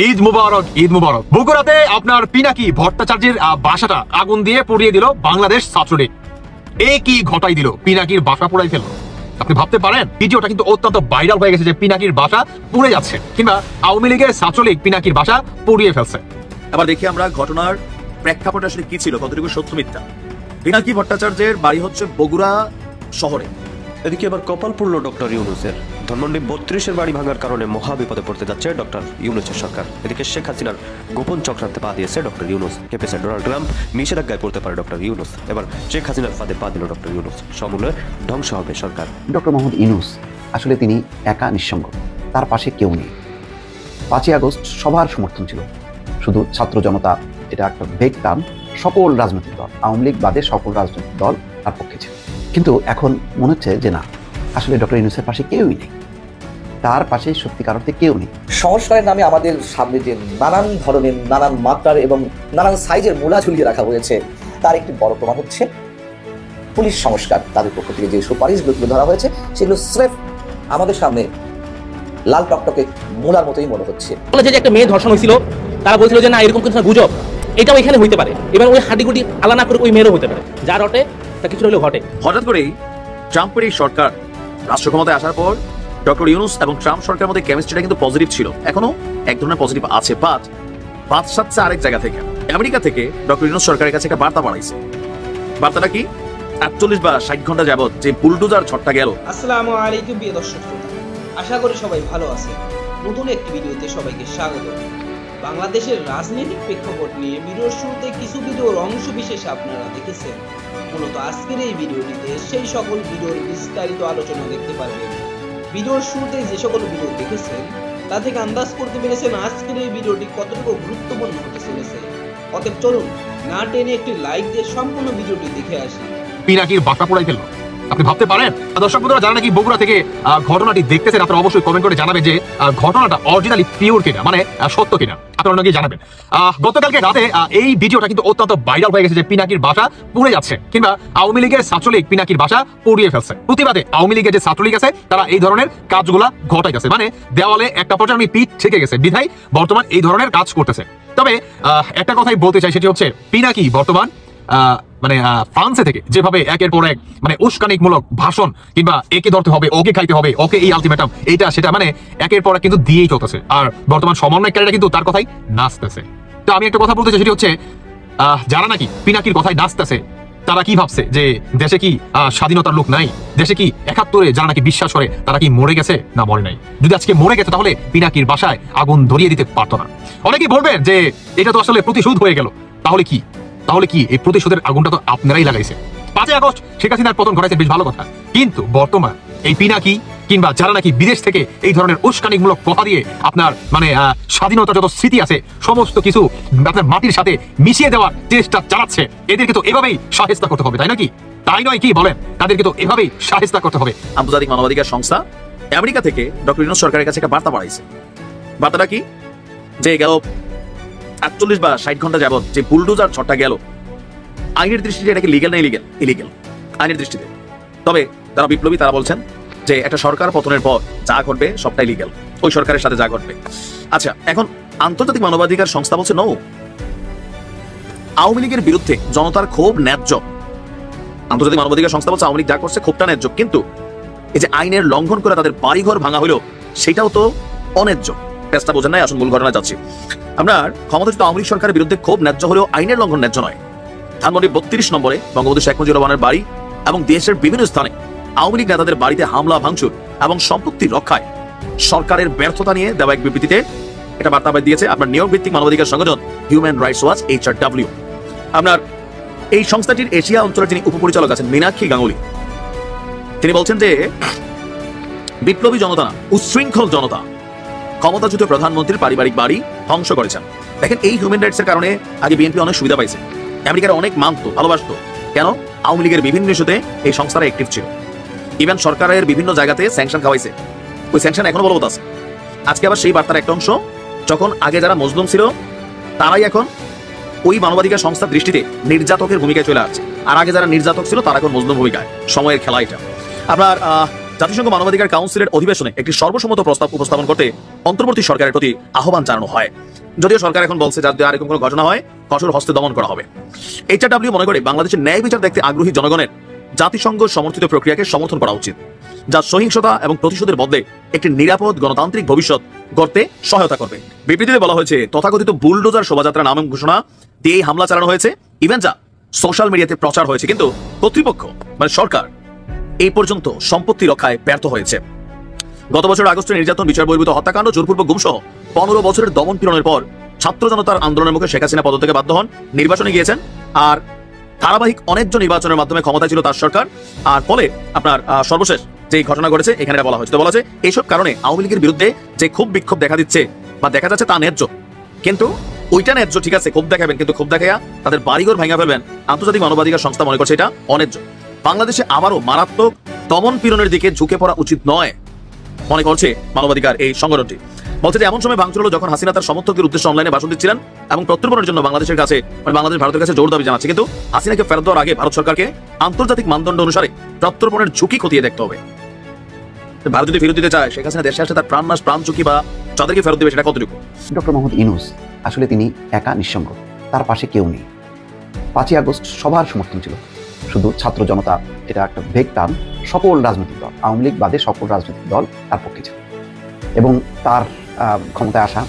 ঈদ মুবারক, ঈদ মুবারক। বগুড়াতে আপনার পিনাকি ভট্টাচার্যের বাসাটা আগুন দিয়ে পুড়িয়ে দিল বাংলাদেশ ছাত্রলীগ। কি ঘটাই দিল, পিনাকির বাসা পুড়াই ফেললো। আপনি ভাবতে পারেন ভিডিওটা কিন্তু অত্যন্ত ভাইরাল হয়ে গেছে যে পিনাকির বাসা পুড়ে যাচ্ছে, কিংবা আওয়ামী লীগের ছাত্রলীগ পিনাকির বাসা পুড়িয়ে ফেলছে। এবার দেখি আমরা ঘটনার প্রেক্ষাপট আসলে কি ছিল, কতটুকু সত্য মিথ্যা। পিনাকি ভট্টাচার্যের বাড়ি হচ্ছে বগুড়া শহরে। এদিকে এবার কপাল পড়ল ডক্টর ইউনূসের। ধানমন্ডি ৩২-এর বাড়ি ভাঙার কারণে মহা বিপদে পড়তে যাচ্ছে ডক্টর ইউনূসের সরকার। এদিকে শেখ হাসিনার গোপন চক্রান্তে পা দিয়েছে ডক্টর ইউনূস। কেঁপেছে ডোনাল্ড ট্রাম্প, নিষেধাজ্ঞায় পড়তে পারে ডক্টর ইউনূস। এবার শেখ হাসিনার ফাঁদে পা দিল ডক্টর ইউনূস। সমূলে ধ্বংস হবে সরকার। ডক্টর মোহাম্মদ ইউনূস আসলে তিনি একা নিঃসঙ্গ, তার পাশে কেউ নেই। ৫ই আগস্ট সবার সমর্থন ছিল, শুধু ছাত্র জনতা, এটা একটা ভেগ টার্ম, সকল রাজনৈতিক দল, আওয়ামী লীগ বাদে সকল রাজনৈতিক দল তার পক্ষে ছিল। কিন্তু এখন মনে হচ্ছে যে না, আসলে ডক্টর ইউনূসের পাশে কেউই নেই, তার পাশে সত্যিকার অর্থে কেউ নেই। সংস্কারের নামে আমাদের সামনে যে নানান ধরনের, নানান মাত্রার এবং নানান সাইজের মূলা ঝুলিয়ে রাখা হয়েছে, তার একটি বড় প্রমাণ হচ্ছে পুলিশ সংস্কার। তাদের পক্ষ থেকে যে সুপারিশগুলো তুলে ধরা হয়েছে সেগুলো স্রেফ আমাদের সামনে লাল টকটকে মূলার মতোই মনে হচ্ছে। যে একটা মেয়ে ধর্ষণ হয়েছিল, তারা বলছিল যে না এরকম কিছু গুজব, এটাও এখানে হইতে পারে। এবার ওই হাডিগুটি আলাদা করে ওই মেয়েরও হতে পারে, যা রটে তা কিছু হলেও ঘটে। হঠাৎ করেই ট্রাম্পের এই সরকার রাষ্ট্র ক্ষমতায় আসার পর ডক্টর ইউনূস এবং ট্রাম্প সরকারের মধ্যে কেমিস্ট্রিটা কিন্তু পজিটিভ ছিল, এখনো এক ধরনের পজিটিভ আছে। বাট বাদ সাচ্ছে আরেক জায়গা থেকে, আমেরিকা থেকে ডক্টর ইউনূস সরকারের কাছে একটা বার্তা বাড়াইছে। বার্তাটা কি? ৪৮ বা ৬০ ঘন্টা যাবত যে বুলডোজার ঝড়টা গেল। আসসালামু আলাইকুম প্রিয় দর্শক শ্রোতা, আশা করি সবাই ভালো আছে। নতুন একটি ভিডিওতে সবাইকে স্বাগত। বাংলাদেশের রাজনৈতিক প্রেক্ষাপট নিয়ে ভিডিওর শুরুতে কিছু ভিডিওর অংশ বিশেষ আপনারা দেখেছেন। মূলত আজকের এই ভিডিওটিতে সেই সকল ভিডিওর বিস্তারিত আলোচনা দেখতে পারবেন। ভিডিওর শুরুতে যে সকল ভিডিও দেখেছেন তা থেকে আন্দাজ করতে পেরেছেন আজকের এই ভিডিওটি কতটুকু গুরুত্বপূর্ণ হতে চলেছে। অতএব চলুন না টেনে একটি লাইক দিয়ে সম্পূর্ণ ভিডিওটি দেখে আসি। পিনাকির বাসা পুড়াই ফেললো। আপনি ভাবতে পারেন দর্শক বন্ধুরা যারা নাকি বগুড়া থেকে ঘটনাটি দেখতেছেন, আপনারা অবশ্যই কমেন্ট করে জানাবেন যে ঘটনাটা অরিজিনালি পিওর কিনা, মানে সত্য কিনা, আপনারা অনেকেই জানাবেন। গতকালকে রাতে এই ভিডিওটা কিন্তু অত্যন্ত ভাইরাল হয়ে গেছে যে পিনাকির বাসা পুড়ে যাচ্ছে, কিংবা আওয়ামী লীগের ছাত্রলীগ পিনাকির বাসা পুড়িয়ে ফেলছে। প্রতিবাদে আওয়ামী লীগের যে ছাত্রলীগ আছে তারা এই ধরনের কাজগুলা ঘটাইতেছে, মানে দেওয়ালে একটা পর্যায়ে আমি পিঠ ঠেকে গেছে বিধায় বর্তমান এই ধরনের কাজ করতেছে। তবে একটা কথাই বলতে চাই, সেটি হচ্ছে পিনাকি বর্তমান মানে ফ্রান্সে থেকে যেভাবে একের পর এক মানে উস্কানিমূলক ভাষণ, কিংবা একে ধরতে হবে, ওকে খাইতে হবে, ওকে এই আলটিমেটাম, এইটা সেটা মানে একের পর এক কিন্তু দিয়েই চলতেছে। আর বর্তমান সমন্বয়কারীরা কিন্তু তার কথাই নাচতেছে। তো আমি একটা কথা বলতে চাই, সেটি হচ্ছে যারা নাকি পিনাকির কথাই নাচতেছে তারা কি ভাবছে যে দেশে কি স্বাধীনতার লোক নাই? দেশে কি ৭১-এ যারা নাকি বিশ্বাস করে তারা কি মরে গেছে? না, মরে নাই। যদি আজকে মরে গেছে তাহলে পিনাকির বাসায় আগুন ধরিয়ে দিতে পারতো না। অনেকেই বলবেন যে এটা তো আসলে প্রতিশোধ হয়ে গেল। তাহলে কি এই প্রতিশোধের আগুনটা তো আপনারাই লাগাইছে। ৫ই আগস্ট শেখ হাসিনার পতন ঘটাইছে, বেশ ভালো কথা। কিন্তু বর্তমান এই পিনাকি কিংবা যারা নাকি বিদেশ থেকে এই ধরনের উস্কানিমূলক কথা দিয়ে আপনার মানে স্বাধীনতার যত স্মৃতি আছে সমস্ত কিছু আপনার মাটির সাথে মিশিয়ে দেওয়ার চেষ্টা চালাচ্ছে, এদেরকে তো এভাবেই শায়েস্তা করতে হবে, তাই নাকি? তাই নয় কি বলেন? তাদেরকে তো এভাবেই শায়েস্তা করতে হবে। আন্তর্জাতিক মানবাধিকার সংস্থা আমেরিকা থেকে ডক্টর ইউনূস সরকারের কাছে একটা বার্তা বাড়াইছে। বার্তাটা কি? যে গেল ৪৮ বা ৬০ ঘন্টা যাবত যে বুলডোজার ঝড়টা গেল, আইনের দৃষ্টিতে এটাকে লিগ্যাল না ইলিগ্যাল আইনের দৃষ্টিতে। তবে যারা বিপ্লবী তারা বলছেন যে একটা সরকার পতনের পর যা ঘটবে সবটাই লিগ্যাল, ওই সরকারের সাথে যা ঘটবে। আচ্ছা, এখন আন্তর্জাতিক মানবাধিকার সংস্থা বলছে নো, আওয়ামী লীগের বিরুদ্ধে জনতার ক্ষোভ ন্যায্য। আন্তর্জাতিক মানবাধিকার সংস্থা বলছে আওয়ামী লীগ যা করছে ক্ষোভটা ন্যায্য, কিন্তু এই যে আইনের লঙ্ঘন করে তাদের বাড়িঘর ভাঙা হলো সেটাও তো অন্যায্য। পেজটা বোঝেন নাই, আসুন মূল ঘটনায় যাচ্ছি। আপনার ক্ষমতাচ্যুত আওয়ামী লীগ সরকারের বিরুদ্ধে ক্ষোভ ন্যায্য হলেও আইনের লঙ্ঘন ন্যায্য নয়। ধানমন্ডি ৩২ নম্বরে বঙ্গবন্ধু শেখ মুজিবুর রহমানের বাড়ি এবং দেশের বিভিন্ন স্থানে আওয়ামী লীগ নেতাদের বাড়িতে হামলা ভাঙচুর এবং সম্পত্তি রক্ষায় সরকারের ব্যর্থতা নিয়ে দেওয়া এক বিবৃতিতে এটা বার্তা দিয়েছে আপনার নিউ ইয়র্ক ভিত্তিক মানবাধিকার সংগঠন হিউম্যান রাইটস ওয়াচ HRW। আপনার এই সংস্থাটির এশিয়া অঞ্চলের যিনি উপপরিচালক আছেন মীনাক্ষী গাঙ্গুলি, তিনি বলছেন যে বিপ্লবী জনতা না, উচ্ছৃঙ্খল জনতা ক্ষমতাচ্যুত প্রধানমন্ত্রীর পারিবারিক বাড়ি ধ্বংস করেছেন। দেখেন, এই হিউম্যান রাইটস এর কারণে আগে বিএনপি অনেক সুবিধা পাইছে, আমেরিকার অনেক মানতো, ভালোবাসতো। কেন? আওয়ামী লীগের বিভিন্ন ইস্যুতে এই সংস্থারা অ্যাক্টিভ ছিল। ইভেন সরকারের বিভিন্ন জায়গাতে স্যাংশন খাওয়াইছে, ওই স্যাংশন এখনো বলবৎ আছে। আজকে আবার সেই বার্তার একটা অংশ, যখন আগে যারা মজলুম ছিল তারাই এখন ওই মানবাধিকার সংস্থার দৃষ্টিতে নির্যাতকের ভূমিকায় চলে আসছে, আর আগে যারা নির্যাতক ছিল তারা এখন মজলুম ভূমিকায়। সময়ের খেলা এটা। আপনার জাতিসংঘ মানবাধিকার কাউন্সিলের অধিবেশনে একটি সর্বসম্মত প্রস্তাব উপস্থাপন করতে অন্তর্বর্তী সরকারের প্রতি আহ্বান জানানো হয়। যদিও সরকার এখন বলছে যাতে আর এরকম কোনো ঘটনা হয় কঠোর হস্তে দমন করা হবে। HRW মনে করে বাংলাদেশের ন্যায় বিচার দেখতে আগ্রহী জনগণের জাতিসংঘ সমর্থিত প্রক্রিয়াকে সমর্থন করা উচিত, যা সহিংসতা এবং প্রতিশোধের বদলে একটি নিরাপদ গণতান্ত্রিক ভবিষ্যৎ গড়তে সহায়তা করবে। বিবৃতিতে বলা হয়েছে তথাকথিত বুলডোজার শোভাযাত্রা নামক ঘোষণা দিয়ে হামলা চালানো হয়েছে, ইভেন যা সোশ্যাল মিডিয়াতে প্রচার হয়েছে, কিন্তু কর্তৃপক্ষ মানে সরকার এই পর্যন্ত সম্পত্তি রক্ষায় ব্যর্থ হয়েছে। গত বছর আগস্টে নির্যাতন, বিচার বহির্ভূত হত্যাকাণ্ড, জোরপূর্বক গুমসহ 15 বছরের দমন পীড়নের পর ছাত্র জনতার আন্দোলনের মুখে শেখ হাসিনা পদত্যাগে বাধ্য হন, নির্বাচনে গিয়েছেন, আর ধারাবাহিক অনেকজন নির্বাচনের মাধ্যমে ক্ষমতায় ছিল তার সরকার। আর ফলে আপনার সর্বশেষ যে ঘটনা ঘটেছে এখানে বলা হয়েছে, তো বলা হয়েছে এইসব কারণে আওয়ামী লীগের বিরুদ্ধে যে ক্ষোভ বিক্ষোভ দেখা দিচ্ছে বা দেখা যাচ্ছে তা ন্যায্য, কিন্তু ওইটা ন্যায্য, ঠিক আছে, ক্ষোভ দেখাবেন, কিন্তু ক্ষোভ দেখাইয়া তাদের বাড়িঘর ভাঙা ফেলবেন, আন্তর্জাতিক মানবাধিকার সংস্থা মনে করছে এটা অন্যায্য। বাংলাদেশে আবারও মারাত্মক দমন পীড়নের দিকে ঝুঁকে পড়া উচিত নয় মনে করছে মানবাধিকার এই সংগঠনটি। বলছে যে এমন সময় ভাঙচুর হলো যখন হাসিনা তার সমর্থকদের উদ্দেশ্যে অনলাইনে ভাষণ দিচ্ছিলেন এবং প্রত্যর্পণের জন্য বাংলাদেশের কাছে বাংলাদেশ ভারতের কাছে জোর দাবি জানাচ্ছে, কিন্তু হাসিনাকে ফেরত দেওয়ার আগে ভারত সরকারকে আন্তর্জাতিক মানদণ্ড অনুসারে প্রত্যর্পণের ঝুঁকি খতিয়ে দেখতে হবে। ভারত যদি ফেরত দিতে চায়, শেখ হাসিনা দেশে আসলে তার প্রাণনাশ, প্রাণ ঝুঁকি বা যাদেরকে ফেরত দেবে সেটা কতটুকু? ডক্টর মোহাম্মদ ইউনূস আসলে তিনি একা নিঃসঙ্গ, তার পাশে কেউ নেই। 5ই আগস্ট সবার সমর্থন ছিল, শুধু ছাত্র জনতা, এটা একটা ভেগ টার্ম, সকল রাজনৈতিক দল, আওয়ামী লীগ বাদে সকল রাজনৈতিক দল তার পক্ষে ছিল এবং তার ক্ষমতায় আসা,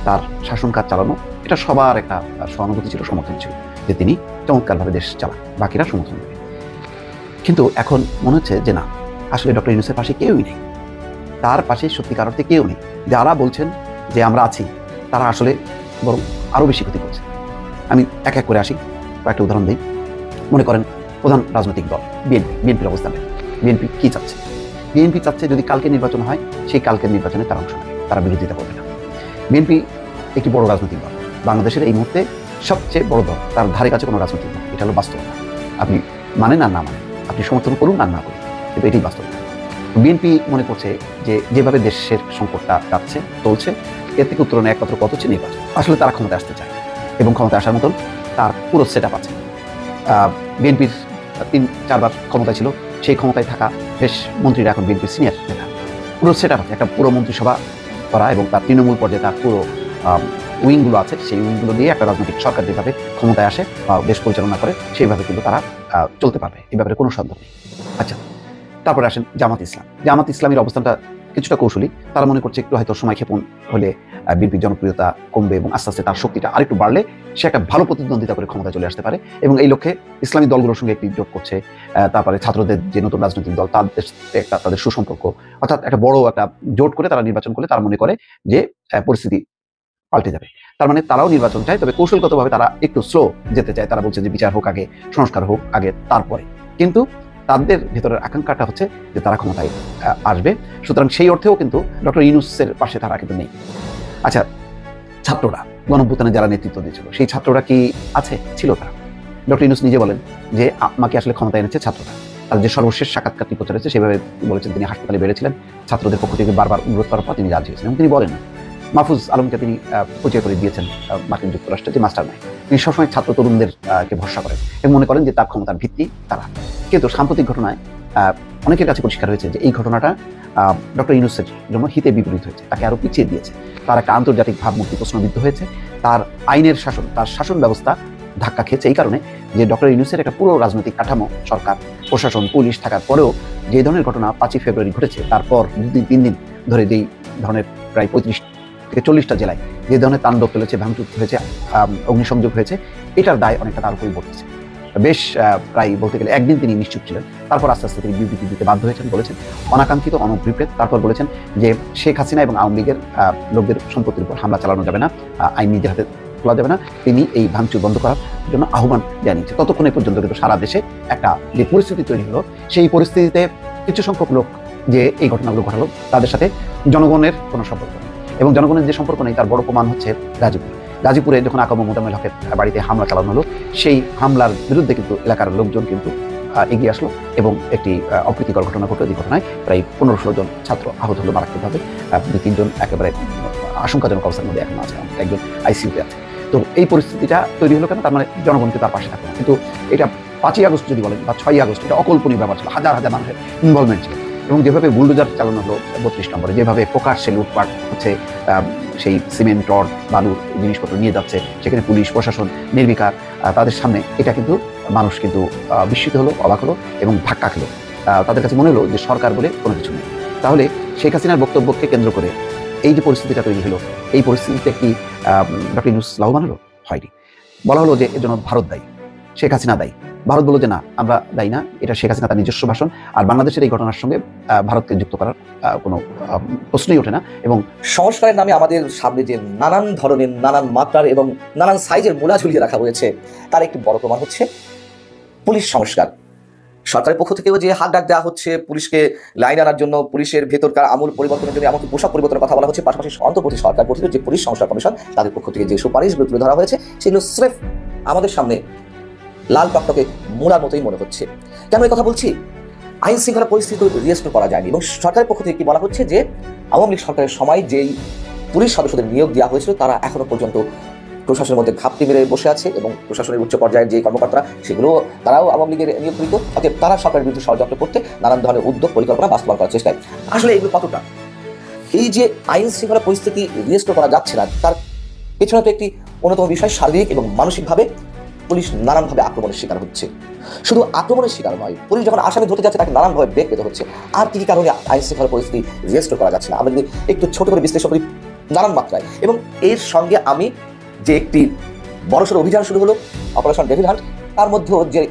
তার শাসন কাজ চালানো, এটা সবার একটা সহানুভূতি ছিল, সমর্থন ছিল যে তিনি চমৎকারভাবে দেশ চালান, বাকিরা সমর্থন দেবে। কিন্তু এখন মনে হচ্ছে যে না, আসলে ডক্টর ইউনূসের পাশে কেউই নেই, তার পাশে সত্যিকার অর্থে কেউ নেই। যারা বলছেন যে আমরা আছি, তারা আসলে বরং আরও বেশি ক্ষতি করছে। আমি এক এক করে আসি, কয়েকটা উদাহরণ দিই। মনে করেন প্রধান রাজনৈতিক দল বিএনপির অবস্থান, বিএনপি কি চাচ্ছে? বিএনপি চাচ্ছে যদি কালকে নির্বাচন হয়, সেই কালকের নির্বাচনে তারা অংশ নেবে, তারা বিরোধিতা করবে না। বিএনপি একটি বড় রাজনৈতিক দল, বাংলাদেশের এই মুহূর্তে সবচেয়ে বড় দল, তার ধারে কাছে কোনো রাজনৈতিক দল, এটা হলো বাস্তবতা। আপনি মানেন আর না মানেন, আপনি সমর্থন করুন আর না করুন, কিন্তু এটাই বাস্তবতা। বিএনপি মনে করছে যে যেভাবে দেশের সংকটটা যাচ্ছে চলছে, এর থেকে উত্তরণে একমাত্র পথ হচ্ছে নির্বাচন। আসলে তারা ক্ষমতায় আসতে চায় এবং ক্ষমতায় আসার মতন তার পুরো সেট আপ আছে। বিএনপির 3-4 বার ক্ষমতায় ছিল, সেই ক্ষমতায় থাকা বেশ মন্ত্রীরা এখন বিএনপির সিনিয়র নেতা, পুরো সেট আপ আছে, একটা পুরো মন্ত্রিসভা করা এবং তার তৃণমূল পর্যায়ে তার পুরো উইংগুলো আছে, সেই উইংগুলো দিয়ে একটা রাজনৈতিক সরকার যেভাবে ক্ষমতায় আসে বা দেশ পরিচালনা করে সেইভাবে কিন্তু তারা চলতে পারবে, এই ব্যাপারে কোনো সন্দেহ নেই। আচ্ছা, তারপরে আসেন জামাত ইসলাম। জামাত ইসলামের অবস্থানটা কিছুটা কৌশলী, তারা মনে করছে একটু হয়তো সময় ক্ষেপণ হলে বিএনপির জনপ্রিয়তা কমবে এবং আস্তে আস্তে তার শক্তিটা আরেকটু বাড়লে সে একটা ভালো প্রতিদ্বন্দ্বিতা করে ক্ষমতায় চলে আসতে পারে, এবং এই লক্ষ্যে ইসলামী দলগুলোর সঙ্গে একটি জোট করছে। তারপরে ছাত্রদের যে নতুন রাজনৈতিক দল, তাদের সুসম্পর্ক, অর্থাৎ একটা বড় একটা জোট করে তারা নির্বাচন করলে তারা মনে করে যে পরিস্থিতি পাল্টে যাবে। তার মানে তারাও নির্বাচন চায়, তবে কৌশলগতভাবে তারা একটু স্লো যেতে চায়। তারা বলছে যে বিচার হোক আগে, সংস্কার হোক আগে, তারপরে। কিন্তু তাদের ভেতরের আকাঙ্ক্ষাটা হচ্ছে যে তারা ক্ষমতায় আসবে, সুতরাং সেই অর্থেও কিন্তু ডক্টর ইউনূসের পাশে তারা কিন্তু নেই। আচ্ছা, ছাত্ররা গণঅভ্যুত্থানে যারা নেতৃত্ব দিয়েছিল, সেই ছাত্ররা কি আছে? ছিল তারা। ডক্টর ইউনূস নিজে বলেন যে আমাকে আসলে ক্ষমতায় এনেছে ছাত্ররা। আর যে সর্বশেষ সাক্ষাৎকারটি প্রচার হয়েছে সেভাবে বলেছেন তিনি হাসপাতালে বেড়েছিলেন, ছাত্রদের পক্ষ থেকে বারবার অনুরোধ করার পর তিনি রাজি হয়েছেন এবং তিনি বলেন মাহফুজ আলমকে তিনি পরিচয় করে দিয়েছেন মার্কিন যুক্তরাষ্ট্রের যে মাস্টার মাইন্ড। তিনি সবসময় ছাত্র তরুণদেরকে ভরসা করেন এবং মনে করেন যে তার ক্ষমতার ভিত্তি তারা। কিন্তু সাম্প্রতিক ঘটনায় অনেকের কাছে পরিষ্কার হয়েছে যে এই ঘটনাটা ডক্টর ইউনূসের জন্য হিতে বিপরীত হয়েছে, তাকে আরও পিছিয়ে দিয়েছে। তার একটা আন্তর্জাতিক ভাবমূর্তি প্রশ্নবিদ্ধ হয়েছে, তার আইনের শাসন, তার শাসন ব্যবস্থা ধাক্কা খেয়েছে এই কারণে যে ডক্টর ইউনূসের একটা পুরো রাজনৈতিক কাঠামো, সরকার, প্রশাসন, পুলিশ থাকার পরেও যে ধরনের ঘটনা 5ই ফেব্রুয়ারি ঘটেছে, তারপর 2-3 দিন ধরে যেই ধরনের প্রায় 35 থেকে 40টা জেলায় যে ধরনের তাণ্ডব চলেছে, ভাঙচুর হয়েছে, অগ্নিসংযোগ হয়েছে, এটার দায় অনেকটা তার উপরই বর্তেছে। বেশ প্রায় বলতে গেলে একদিন তিনি নিশ্চুপ ছিলেন, তারপর আস্তে আস্তে তিনি বিবৃতি দিতে বাধ্য হয়েছেন, বলেছেন অনাকাঙ্ক্ষিত, অনভিপ্রেত। তারপর বলেছেন যে শেখ হাসিনা এবং আওয়ামী লীগের লোকদের সম্পত্তির উপর হামলা চালানো যাবে না, আইন নিজের হাতে তোলা যাবে না। তিনি এই ভাঙচুর বন্ধ করার জন্য আহ্বান জানিয়েছে। ততক্ষণে পর্যন্ত কিন্তু সারা দেশে একটা যে পরিস্থিতি তৈরি হলো, সেই পরিস্থিতিতে কিছু সংখ্যক লোক যে এই ঘটনাগুলো ঘটালো তাদের সাথে জনগণের কোনো সম্পর্ক নেই, এবং জনগণের যে সম্পর্ক নেই তার বড় প্রমাণ হচ্ছে গাজীপুরে যখন আকাম মোজাম্মেল হকের বাড়িতে হামলা চালানো হলো, সেই হামলার বিরুদ্ধে কিন্তু এলাকার লোকজন কিন্তু এগিয়ে আসলো এবং একটি অপ্রীতিকর ঘটনা ঘটলো। এই ঘটনায় প্রায় 15-16 জন ছাত্র আহত হলো মারাত্মকভাবে, 2-3 জন একেবারে আশঙ্কাজনক অবস্থার মধ্যে এখন আছে, একজন আইসিইউতে আছে। তো এই পরিস্থিতিটা তৈরি হলো কেন? তার মানে জনগণকে তার পাশে থাকলো। কিন্তু এটা 5ই আগস্ট যদি বলেন বা 6ই আগস্ট, এটা অকল্পনীয় ব্যাপার ছিল, হাজার হাজার মানুষের ইনভলভমেন্ট ছিল। এবং যেভাবে বুলডোজার চালানো হলো 32 নম্বরে, যেভাবে প্রকাশ্যে লুটপাট হচ্ছে, সেই সিমেন্ট, রড, বালুর জিনিসপত্র নিয়ে যাচ্ছে, সেখানে পুলিশ প্রশাসন নির্বিকার তাদের সামনে, এটা কিন্তু মানুষ কিন্তু বিস্মিত হলো, অবাক হলো এবং ধাক্কা খেলো। তাদের কাছে মনে হলো যে সরকার বলে কোনো কিছু নেই। তাহলে শেখ হাসিনার বক্তব্যকে কেন্দ্র করে এই যে পরিস্থিতিটা তৈরি হলো, এই পরিস্থিতিতে কি ডক্টর ইউনূস লাভবান হলো? হয়নি। বলা হলো যে এর জন্য ভারত দায়ী, শেখ হাসিনা দায়ী। ভারত বলল যে না, আমরা দায়ী না, এটা শেখ হাসিনা তার নিজস্ব ভাষণ, আর বাংলাদেশের এই ঘটনার সঙ্গে ভারতকে যুক্ত করার কোনো প্রশ্নই ওঠে না। এবং সংস্কারের নামে আমাদের সামনে যে নানান ধরনের, নানান মাত্রার এবং নানান সাইজের মূলা ঝুলিয়ে রাখা হয়েছে, তার একটি বড় প্রমাণ হচ্ছে পুলিশ সংস্কার। সরকারের পক্ষ থেকেও যে হাত ডাক দেওয়া হচ্ছে পুলিশকে লাইন আনার জন্য, পুলিশের ভেতরকার আমূল পরিবর্তনের জন্য, এমনকি পোশাক পরিবর্তনের কথা বলা হচ্ছে। পাশাপাশি অন্তর্বর্তী সরকার গঠিত যে পুলিশ সংস্কার কমিশন, তাদের পক্ষ থেকে যে সুপারিশগুলো তুলে ধরা হয়েছে, সেগুলো স্রেফ আমাদের সামনে লাল টকটকে মূলার মতোই মনে হচ্ছে। কেন এই কথা বলছি? আইন শৃঙ্খলা পরিস্থিতি রিস্টোর করা যায়নি, এবং সরকারের পক্ষ থেকে কি বলা হচ্ছে যে আওয়ামী লীগ সরকারের সময় যেই পুলিশ সদস্যদের নিয়োগ দেওয়া হয়েছিল, তারা এখনো পর্যন্ত প্রশাসনের মধ্যে ঘাপটি মেরে বসে আছে, এবং প্রশাসনের উচ্চ পর্যায়ের যে কর্মকর্তারা, সেগুলো তারাও আওয়ামী লীগের নিয়োগকৃত। অতএব তারা সরকারের বিরুদ্ধে ষড়যন্ত্র করতে নানান ধরনের উদ্যোগ পরিকল্পনা বাস্তবায়ন করার চেষ্টায়। আসলে এগুলো কতটা, এই যে আইন শৃঙ্খলা পরিস্থিতি রিস্টোর করা যাচ্ছে না, তার পেছনে তো একটি অন্যতম বিষয়, শারীরিক এবং মানসিকভাবে পুলিশ নানানভাবে আক্রমণের শিকার হচ্ছে। শুধু আক্রমণের শিকার নয়, পুলিশ যখন আসামি ধরতে যাচ্ছে তাকে নানানভাবে বেগ পেতে হচ্ছে। আর কি কি কারণে আইন শৃঙ্খলা পরিস্থিতি রিস্টোর করা যাচ্ছে না, আমরা যদি একটু ছোট করে বিশ্লেষণ করি নানান মাত্রায়। এবং এর সঙ্গে আমি যে একটি বড়সড় অভিযান শুরু হলো, অপারেশন ডেভিল হান্ট, তার মধ্যেও যে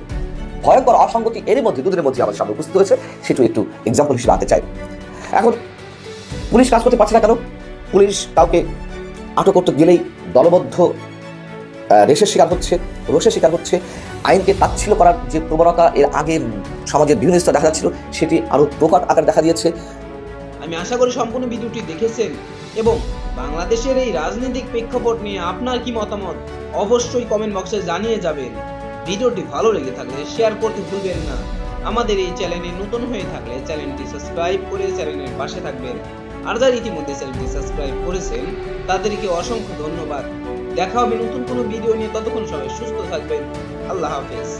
ভয়ঙ্কর অসঙ্গতি এর মধ্যে দুদিনের মধ্যে আমাদের সামনে উপস্থিত হয়েছে, সেটা একটু এক্সাম্পল হিসেবে আনতে চাই। এখন পুলিশ কাজ করতে পারছে না কেন? পুলিশ কাউকে আটক করতে গেলেই দলবদ্ধ রেশের শিকার হচ্ছে, রোষের শিকার হচ্ছে। আইনকে তাচ্ছিল্য করার যে প্রবণতা এর আগে সমাজের বিভিন্ন স্তরে দেখা যাচ্ছিল, সেটি আরও প্রকট আকার দেখা দিয়েছে। আমি আশা করি সম্পূর্ণ ভিডিওটি দেখেছেন, এবং বাংলাদেশের এই রাজনৈতিক প্রেক্ষাপট নিয়ে আপনার কি মতামত অবশ্যই কমেন্ট বক্সে জানিয়ে যাবেন। ভিডিওটি ভালো লেগে থাকলে শেয়ার করতে ভুলবেন না। আমাদের এই চ্যানেলে নতুন হয়ে থাকলে চ্যানেলটি সাবস্ক্রাইব করে চ্যানেলের পাশে থাকবেন। আর যারা ইতিমধ্যে চ্যানেলটি সাবস্ক্রাইব করেছেন তাদেরকে অসংখ্য ধন্যবাদ। দেখা হবে নতুন কোনো ভিডিও নিয়ে, ততক্ষণ সবাই সুস্থ থাকবেন। আল্লাহ হাফেজ।